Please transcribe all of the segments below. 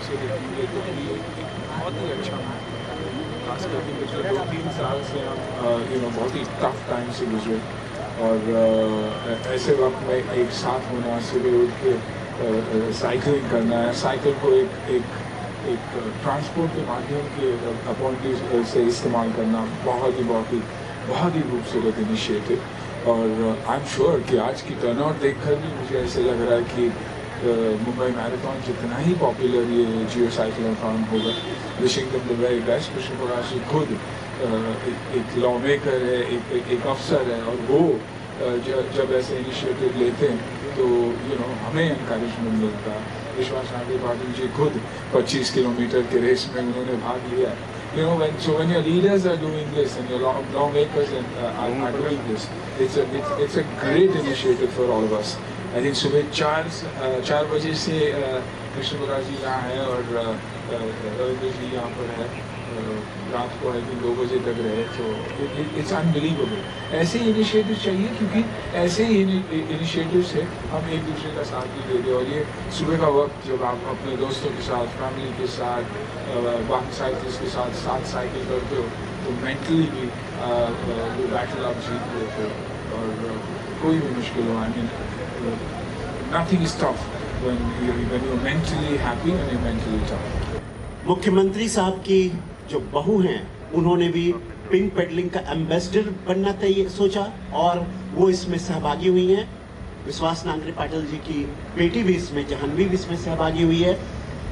से देखेंगे तो भी एक बहुत ही अच्छा मैच है। खास करके पिछले 2-3 साल से हम बहुत ही टफ टाइम से गुजरे और ऐसे वक्त में एक साथ होना, सुबह उठ के साइकिलिंग करना है, साइकिल को एक ट्रांसपोर्ट के माध्यम के अपॉइंटमेंट से इस्तेमाल करना बहुत ही खूबसूरत इनिशिएटिव। और आई एम श्योर कि आज की टर्नआउट देखकर भी मुझे ऐसे लग रहा है कि मुंबई मैराथन जितना ही पॉपुलर ये जियो साइक्लोथॉन होगा। Wishing them the very best. Krishna Prakash ji खुद एक लॉ मेकर है, एक अफसर है, और वो जब ऐसे इनिशिएटिव लेते हैं तो हमें एनकरेजमेंट मिलता है। विश्वास नागरी पाटिल जी खुद 25 किलोमीटर के रेस में उन्होंने भाग लिया। When your leaders are doing this and your lawmakers are doing this, it's a great initiative for all of us. I think सुबह 4 बजे से कृष्ण प्रकाश जी यहाँ है और रविंद्र जी यहाँ पर है। रात को आई थिंक 2 बजे तक रहे, तो इट्स अनबिलीवेबल। ऐसे इनिशिएटिव चाहिए, क्योंकि ऐसे ही इनिशिएटिव से हम एक दूसरे का साथ भी देते। और ये सुबह का वक्त जब आप अपने दोस्तों के साथ, फैमिली के साथ, बाकी साइकिल्स के साथ साइकिल करते हो तो मेंटली भी वो बैटल आप जीत लेते हो। और कोई भी मुश्किल हो, I mean nothing is tough when you're mentally happy and you're mentally tough। मुख्यमंत्री साहब की जो बहू हैं, उन्होंने भी पिंक पेडलिंग का एम्बेसडर बनना सोचा और वो इसमें सहभागी हुई हैं। विश्वास नांगरी पाटिल जी की बेटी भी इसमें, जाह्नवी भी इसमें सहभागी हुई है।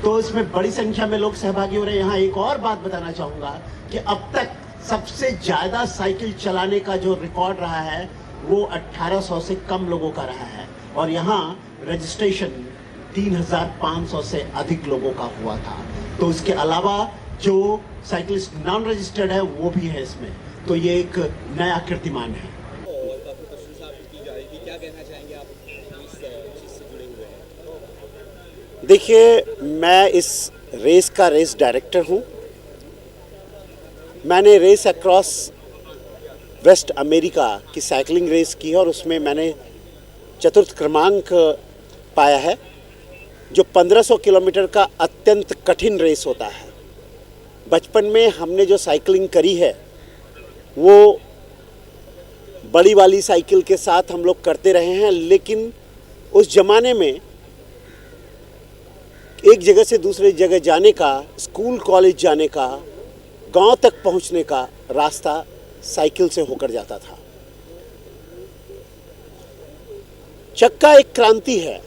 तो इसमें बड़ी संख्या में लोग सहभागी हो रहे हैं। यहाँ एक और बात बताना चाहूंगा कि अब तक सबसे ज्यादा साइकिल चलाने का जो रिकॉर्ड रहा है वो 1800 से कम लोगों का रहा है, और यहाँ रजिस्ट्रेशन 3500 से अधिक लोगों का हुआ था। तो इसके अलावा जो साइकिलिस्ट नॉन रजिस्टर्ड है वो भी है इसमें। तो ये एक नया कीर्तिमान है। देखिए, मैं इस रेस का रेस डायरेक्टर हूँ। मैंने रेस अक्रॉस वेस्ट अमेरिका की साइकिलिंग रेस की है और उसमें मैंने 4th क्रमांक पाया है, जो 1500 किलोमीटर का अत्यंत कठिन रेस होता है। बचपन में हमने जो साइकिलिंग करी है वो बड़ी वाली साइकिल के साथ हम लोग करते रहे हैं, लेकिन उस ज़माने में एक जगह से दूसरी जगह जाने का, स्कूल कॉलेज जाने का, गांव तक पहुंचने का रास्ता साइकिल से होकर जाता था। चक्का एक क्रांति है।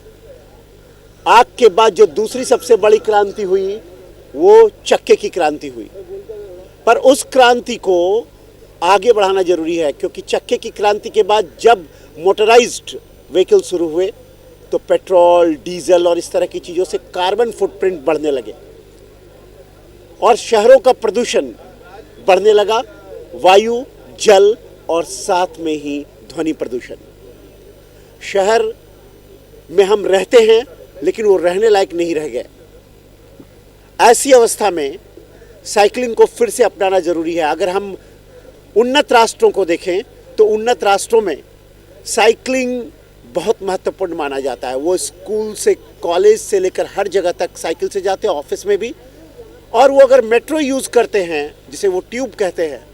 आग के बाद जो दूसरी सबसे बड़ी क्रांति हुई वो चक्के की क्रांति हुई, पर उस क्रांति को आगे बढ़ाना जरूरी है, क्योंकि चक्के की क्रांति के बाद जब मोटराइज्ड व्हीकल शुरू हुए तो पेट्रोल, डीजल और इस तरह की चीज़ों से कार्बन फुटप्रिंट बढ़ने लगे और शहरों का प्रदूषण बढ़ने लगा, वायु, जल और साथ में ही ध्वनि प्रदूषण। शहर में हम रहते हैं लेकिन वो रहने लायक नहीं रह गए। ऐसी अवस्था में साइकिलिंग को फिर से अपनाना जरूरी है। अगर हम उन्नत राष्ट्रों को देखें तो उन्नत राष्ट्रों में साइकिलिंग बहुत महत्वपूर्ण माना जाता है। वो स्कूल से, कॉलेज से लेकर हर जगह तक साइकिल से जाते हैं, ऑफिस में भी। और वो अगर मेट्रो यूज़ करते हैं, जिसे वो ट्यूब कहते हैं,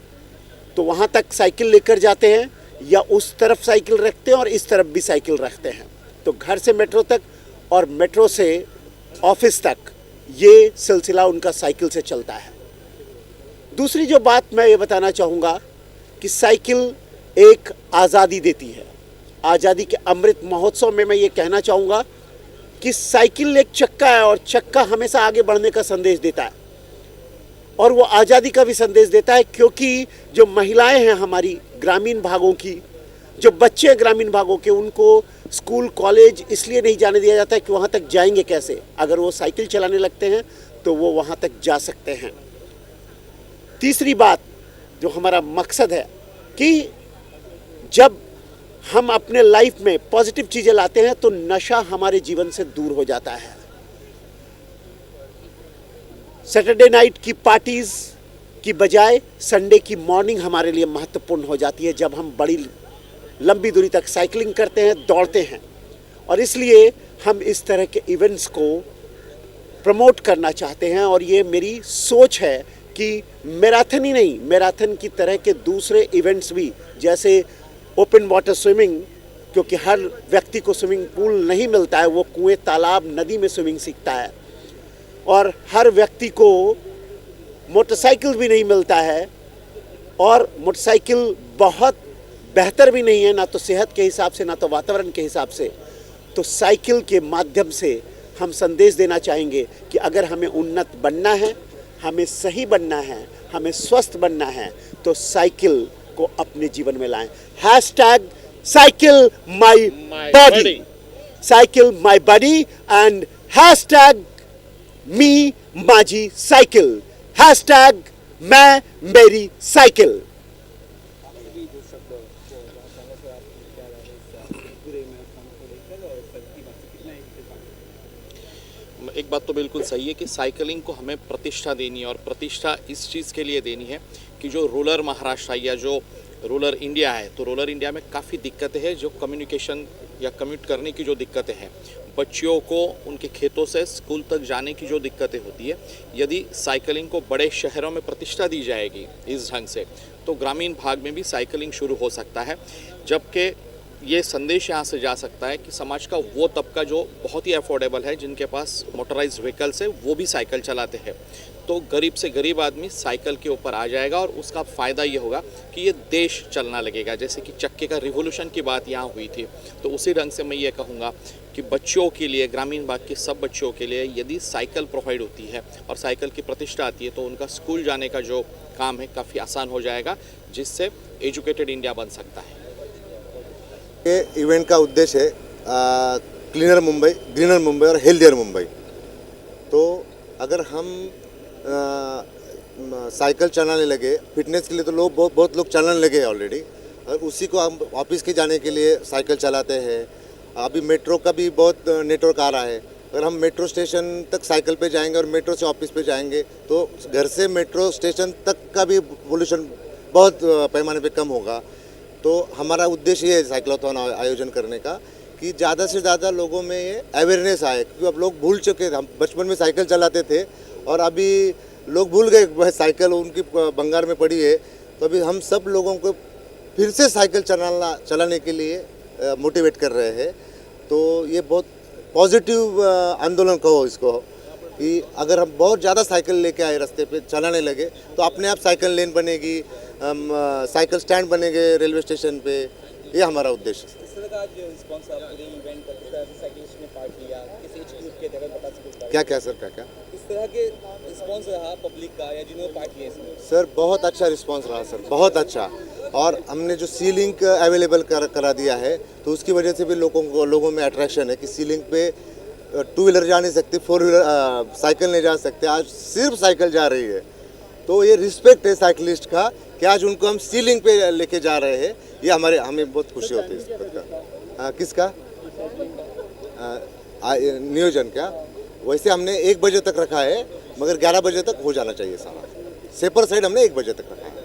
तो वहाँ तक साइकिल लेकर जाते हैं, या उस तरफ साइकिल रखते हैं और इस तरफ भी साइकिल रखते हैं। तो घर से मेट्रो तक और मेट्रो से ऑफिस तक ये सिलसिला उनका साइकिल से चलता है। दूसरी जो बात मैं ये बताना चाहूँगा कि साइकिल एक आज़ादी देती है। आज़ादी के अमृत महोत्सव में मैं ये कहना चाहूँगा कि साइकिल एक चक्का है और चक्का हमेशा आगे बढ़ने का संदेश देता है और वो आज़ादी का भी संदेश देता है, क्योंकि जो महिलाएं हैं हमारी ग्रामीण भागों की, जो बच्चे ग्रामीण भागों के, उनको स्कूल कॉलेज इसलिए नहीं जाने दिया जाता है कि वहाँ तक जाएंगे कैसे। अगर वो साइकिल चलाने लगते हैं तो वो वहाँ तक जा सकते हैं। तीसरी बात जो हमारा मकसद है कि जब हम अपने लाइफ में पॉजिटिव चीज़ें लाते हैं तो नशा हमारे जीवन से दूर हो जाता है। सैटरडे नाइट की पार्टीज की बजाय संडे की मॉर्निंग हमारे लिए महत्वपूर्ण हो जाती है, जब हम बड़ी लंबी दूरी तक साइकिलिंग करते हैं, दौड़ते हैं। और इसलिए हम इस तरह के इवेंट्स को प्रमोट करना चाहते हैं। और ये मेरी सोच है कि मैराथन ही नहीं, मैराथन की तरह के दूसरे इवेंट्स भी, जैसे ओपन वाटर स्विमिंग, क्योंकि हर व्यक्ति को स्विमिंग पूल नहीं मिलता है, वो कुएं, तालाब, नदी में स्विमिंग सीखता है। और हर व्यक्ति को मोटरसाइकिल भी नहीं मिलता है, और मोटरसाइकिल बहुत बेहतर भी नहीं है, ना तो सेहत के हिसाब से, ना तो वातावरण के हिसाब से। तो साइकिल के माध्यम से हम संदेश देना चाहेंगे कि अगर हमें उन्नत बनना है, हमें सही बनना है, हमें स्वस्थ बनना है, तो साइकिल को अपने जीवन में लाएं। Hashtag cycle my body, cycle my body, and hashtag मी माझी साइकिल, हैशटैग मैं मेरी साइकिल। एक बात तो बिल्कुल सही है कि साइकिलिंग को हमें प्रतिष्ठा देनी है, और प्रतिष्ठा इस चीज़ के लिए देनी है कि जो रूरल महाराष्ट्र या जो रूरल इंडिया है, तो रूरल इंडिया में काफ़ी दिक्कतें हैं, जो कम्युनिकेशन या कम्यूट करने की जो दिक्कतें हैं, बच्चियों को उनके खेतों से स्कूल तक जाने की जो दिक्कतें होती है, यदि साइकिलिंग को बड़े शहरों में प्रतिष्ठा दी जाएगी इस ढंग से, तो ग्रामीण भाग में भी साइकिलिंग शुरू हो सकता है। जबकि ये संदेश यहाँ से जा सकता है कि समाज का वो तबका जो बहुत ही अफोर्डेबल है, जिनके पास मोटराइज्ड व्हीकल्स है, वो भी साइकिल चलाते हैं, तो गरीब से गरीब आदमी साइकिल के ऊपर आ जाएगा, और उसका फ़ायदा ये होगा कि ये देश चलना लगेगा। जैसे कि चक्के का रिवोल्यूशन की बात यहाँ हुई थी, तो उसी ढंग से मैं ये कहूँगा कि बच्चों के लिए, ग्रामीण भाग के सब बच्चों के लिए यदि साइकिल प्रोवाइड होती है और साइकिल की प्रतिष्ठा आती है, तो उनका स्कूल जाने का जो काम है काफ़ी आसान हो जाएगा, जिससे एजुकेटेड इंडिया बन सकता है। ये इवेंट का उद्देश्य है क्लीनर मुंबई, ग्रीनर मुंबई और हेल्दियर मुंबई। तो अगर हम साइकिल चलाने लगे, फिटनेस के लिए तो लोग बहुत लोग चलाने लगे ऑलरेडी, और उसी को हम ऑफिस के जाने के लिए साइकिल चलाते हैं। अभी मेट्रो का भी बहुत नेटवर्क आ रहा है, अगर हम मेट्रो स्टेशन तक साइकिल पे जाएंगे और मेट्रो से ऑफिस पे जाएंगे, तो घर से मेट्रो स्टेशन तक का भी पोल्यूशन बहुत पैमाने पे कम होगा। तो हमारा उद्देश्य ये है साइक्लोथॉन आयोजन करने का, कि ज़्यादा से ज़्यादा लोगों में ये अवेयरनेस आए, क्योंकि अब लोग भूल चुके थे। हम बचपन में साइकिल चलाते थे और अभी लोग भूल गए, साइकिल उनकी भंगार में पड़ी है। तो अभी हम सब लोगों को फिर से साइकिल चलाने के लिए मोटिवेट कर रहे हैं। तो ये बहुत पॉजिटिव आंदोलन कहो इसको, कि अगर हम बहुत ज़्यादा साइकिल लेके आए, रास्ते पे चलाने लगे, तो अपने आप साइकिल लेन बनेगी, साइकिल स्टैंड बनेंगे रेलवे स्टेशन पे। ये हमारा उद्देश्य है। क्या सर, क्या इस तरह के रिस्पांस रहा पब्लिक का या जिन्होंने पार्ट लिया इसमें? सर बहुत अच्छा रिस्पांस रहा सर, बहुत अच्छा। और हमने जो सी लिंक अवेलेबल करा दिया है, तो उसकी वजह से भी लोगों में अट्रैक्शन है कि सी लिंक पे टू व्हीलर जा नहीं सकती, फोर व्हीलर साइकिल नहीं जा सकते, आज सिर्फ साइकिल जा रही है। तो ये रिस्पेक्ट है साइकिलिस्ट का कि आज उनको हम सी लिंक पे लेके जा रहे हैं। ये हमें बहुत खुशी होती है इस प्रकार। किसका नियोजन क्या? वैसे हमने 1 बजे तक रखा है, मगर 11 बजे तक हो जाना चाहिए सारा। सेपर साइड हमने 1 बजे तक रखा है।